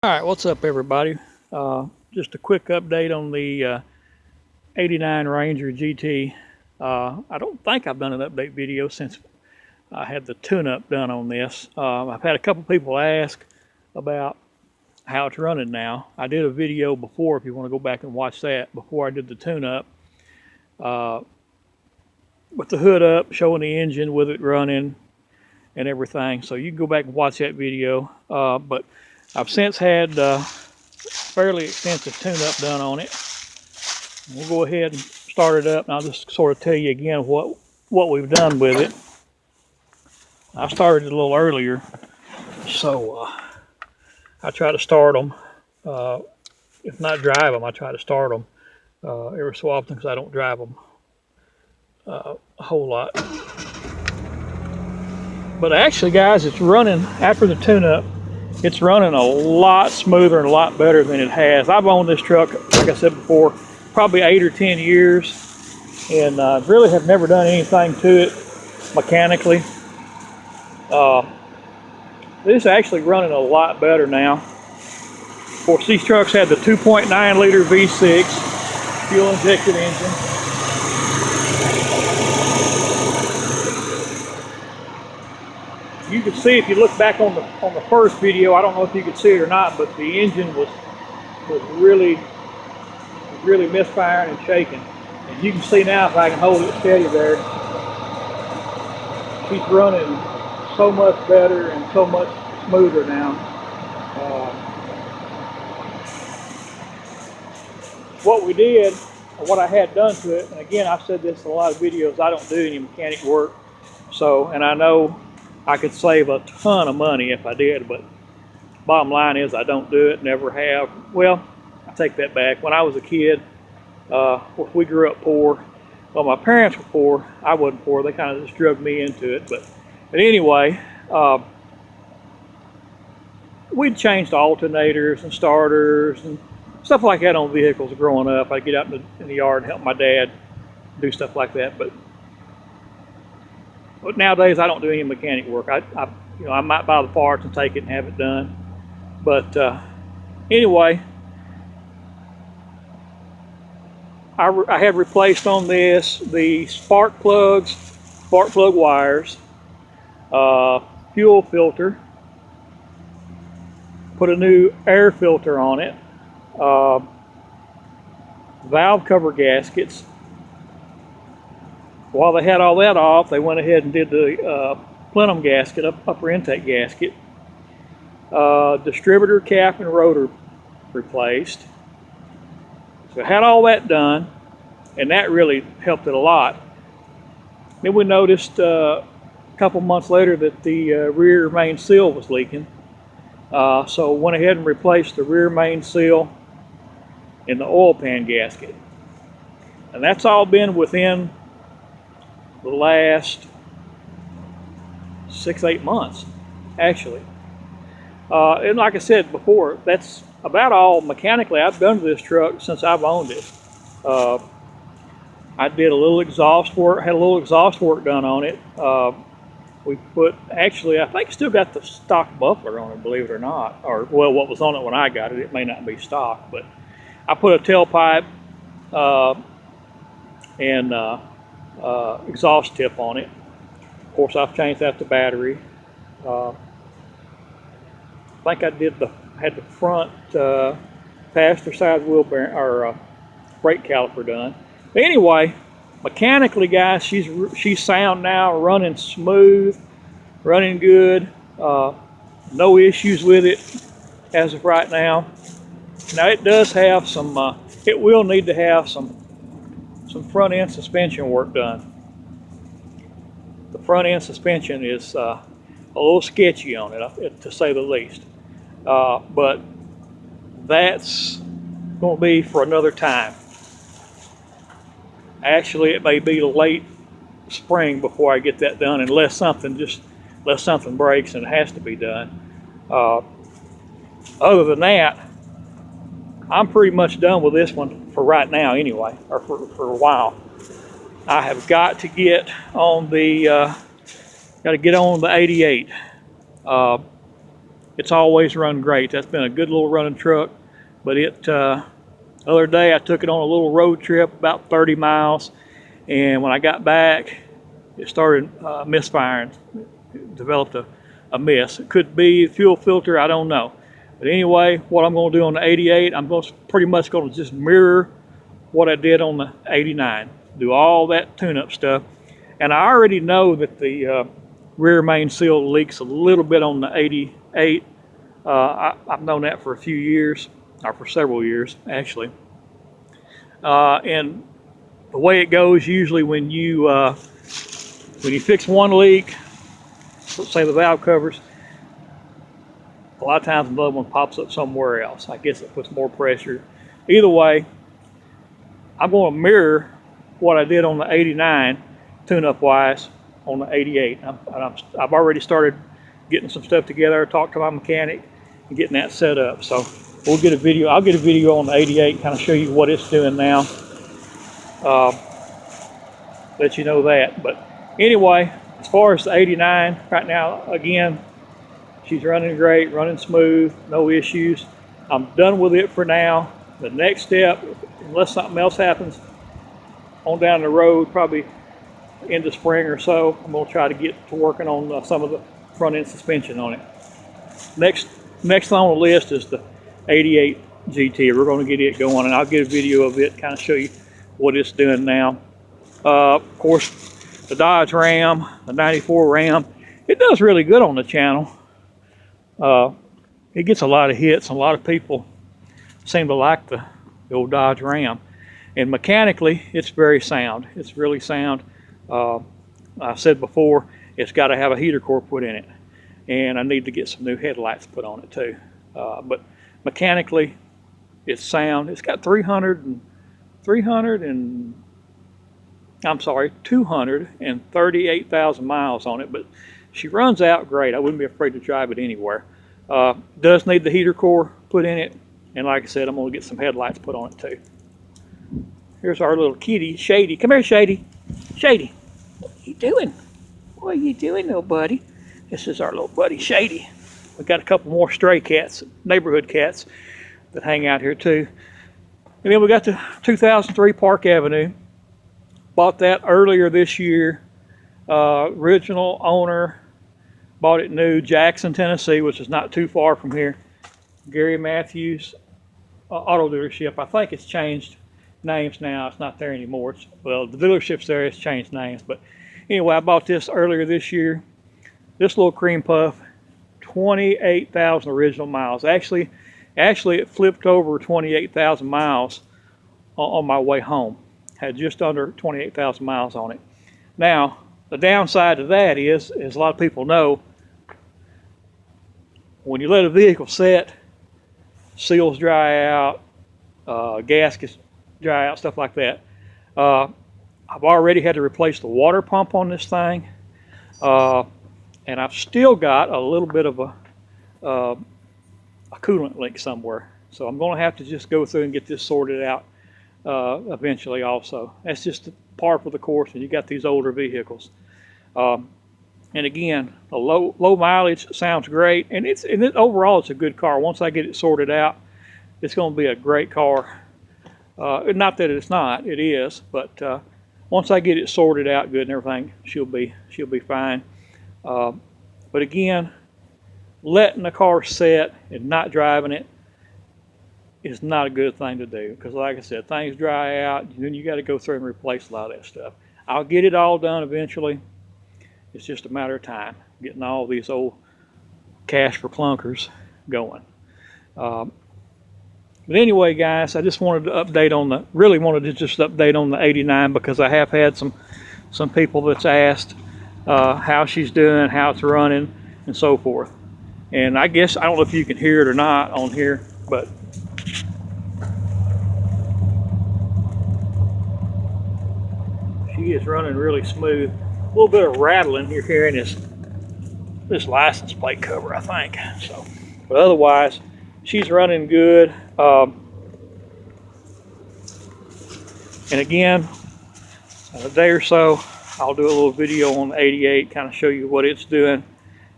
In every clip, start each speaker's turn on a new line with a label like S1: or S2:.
S1: All right, what's up, everybody? Just a quick update on the 89 Ranger GT. I don't think I've done an update video since I had the tune-up done on this. I've had a couple people ask about how it's running now. I did a video before, if you want to go back and watch that, before I did the tune-up, with the hood up, showing the engine with it running and everything. So you can go back and watch that video. But I've since had fairly extensive tune-up done on it. We'll go ahead and start it up, and I'll just sort of tell you again what we've done with it. I started it a little earlier, so I try to start them. If not drive them, I try to start them every so often because I don't drive them a whole lot. But actually, guys, it's running after the tune-up. It's running a lot smoother and a lot better than it has. I've owned this truck, like I said before, probably 8 or 10 years, and really have never done anything to it mechanically. This is actually running a lot better now. Of course, these trucks had the 2.9 liter V6 fuel injected engine. You can see, if you look back on the first video, I don't know if you could see it or not, but the engine was really misfiring and shaking. And you can see now, if I can hold it steady there, she's running so much better and so much smoother now. What we did, or what I had done to it, and again, I've said this in a lot of videos, I don't do any mechanic work, so, and I know I could save a ton of money if I did, but bottom line is I don't do it, never have. Well, I take that back. When I was a kid, we grew up poor. Well, my parents were poor. I wasn't poor. They kind of just drug me into it. But anyway, we'd changed alternators and starters and stuff like that on vehicles growing up. I'd get out in the yard and help my dad do stuff like that. But nowadays, I don't do any mechanic work. I might buy the parts and take it and have it done. But anyway, I have replaced on this the spark plug wires, fuel filter, put a new air filter on it, valve cover gaskets. While they had all that off, they went ahead and did the plenum gasket, upper intake gasket, distributor cap and rotor replaced. So I had all that done, and that really helped it a lot. Then we noticed a couple months later that the rear main seal was leaking. So went ahead and replaced the rear main seal and the oil pan gasket. And that's all been within the last 6-8 months, actually. And like I said before, that's about all mechanically I've done to this truck since I've owned it. I did a little exhaust work, had a little exhaust work done on it. We put, actually, I think still got the stock muffler on it, believe it or not. Or, well, what was on it when I got it, it may not be stock, but I put a tailpipe and exhaust tip on it. Of course, I've changed out the battery. I think I had the front passenger side wheel bearing or brake caliper done. But anyway, mechanically, guys, she's sound now, running smooth, running good. No issues with it as of right now. Now it does have some. It will need to have some front end suspension work done. The front end suspension is a little sketchy on it, to say the least. But that's going to be for another time. Actually, it may be late spring before I get that done, unless something breaks and it has to be done. Other than that, I'm pretty much done with this one for right now, anyway, or for a while. I have got to get on the 88. it's always run great. That's been a good little running truck. But the other day I took it on a little road trip, about 30 miles, and when I got back, it started misfiring. It developed a miss. It could be fuel filter, I don't know. But anyway, what I'm going to do on the 88, I'm pretty much going to just mirror what I did on the 89. Do all that tune-up stuff. And I already know that the rear main seal leaks a little bit on the 88. I've known that for a few years, or for several years, actually. And the way it goes, usually when you fix one leak, let's say the valve covers, a lot of times another one pops up somewhere else. I guess it puts more pressure. Either way, I'm going to mirror what I did on the 89 tune-up wise on the 88. I've already started getting some stuff together, talked to my mechanic, and getting that set up. So we'll get a video. I'll get a video on the 88, kind of show you what it's doing now. Let you know that. But anyway, as far as the 89 right now, again, she's running great, running smooth, no issues. I'm done with it for now. The next step, unless something else happens on down the road, probably into spring or so, I'm going to try to get to working on some of the front end suspension on it. Next on the list is the 88 GT. We're going to get it going, and I'll get a video of it, kind of show you what it's doing now. Of course, the Dodge Ram, the 94 Ram, it does really good on the channel. It gets a lot of hits. A lot of people seem to like the old Dodge Ram. And mechanically, it's very sound. It's really sound. I said before, it's got to have a heater core put in it. And I need to get some new headlights put on it too. But mechanically, it's sound. It's got 238,000 miles on it, but she runs out great. I wouldn't be afraid to drive it anywhere. Does need the heater core put in it, and like I said, I'm going to get some headlights put on it too. Here's our little kitty, Shady. Come here, Shady. Shady, what are you doing? What are you doing, little buddy? This is our little buddy, Shady. We've got a couple more stray cats, neighborhood cats, that hang out here too. And then we got the 2003 Park Avenue. Bought that earlier this year. Original owner bought it new, Jackson, Tennessee, which is not too far from here. Gary Matthews Auto Dealership. I think it's changed names now. It's not there anymore. Well, the dealership's there. It's changed names. But anyway, I bought this earlier this year. This little cream puff, 28,000 original miles. Actually, it flipped over 28,000 miles on my way home. Had just under 28,000 miles on it. Now, the downside to that is, as a lot of people know, when you let a vehicle set, seals dry out, gaskets dry out, stuff like that. I've already had to replace the water pump on this thing, and I've still got a little bit of a coolant leak somewhere. So I'm going to have to just go through and get this sorted out eventually also. That's just par for the course when you got these older vehicles. And again, the low mileage sounds great, and overall it's a good car. Once I get it sorted out, it's going to be a great car. Not that it's not, it is, but once I get it sorted out good and everything, she'll be fine. But again, letting the car set and not driving it is not a good thing to do, because like I said, things dry out, and then you got to go through and replace a lot of that stuff. I'll get it all done eventually. It's just a matter of time, getting all these old cash for clunkers going. But anyway, guys, I just wanted to update on the 89, because I have had some people that's asked how she's doing, how it's running, and so forth. And I guess, I don't know if you can hear it or not on here, but she is running really smooth. A little bit of rattling you're hearing this license plate cover, I think. So, but otherwise, she's running good. And again, in a day or so, I'll do a little video on the 88, kind of show you what it's doing.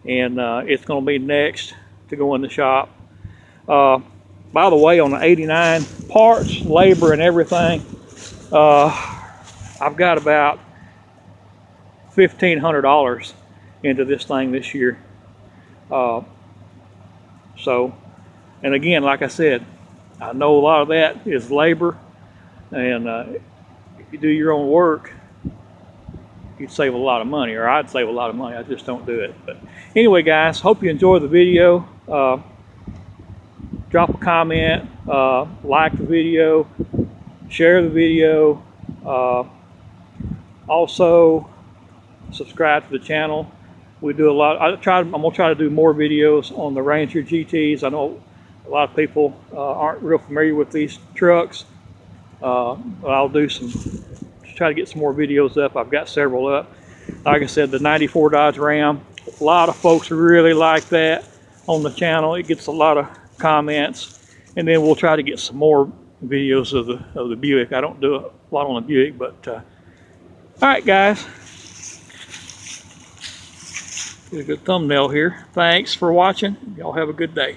S1: And it's going to be next to go in the shop. By the way, on the 89 parts, labor, and everything, I've got about $1,500 into this thing this year. So, and again, like I said, I know a lot of that is labor, and if you do your own work, you'd save a lot of money, or I'd save a lot of money. I just don't do it. But anyway, guys, hope you enjoyed the video. Drop a comment, like the video, share the video. Also, subscribe to the channel. We do a lot. I'm gonna try to do more videos on the Ranger GTs. I know a lot of people aren't real familiar with these trucks. But I'll do try to get some more videos up. I've got several up. Like I said, the 94 Dodge Ram, a lot of folks really like that on the channel. It gets a lot of comments, and then we'll try to get some more videos of the Buick. I don't do a lot on the Buick, but all right, guys. Get a good thumbnail here. Thanks for watching. Y'all have a good day.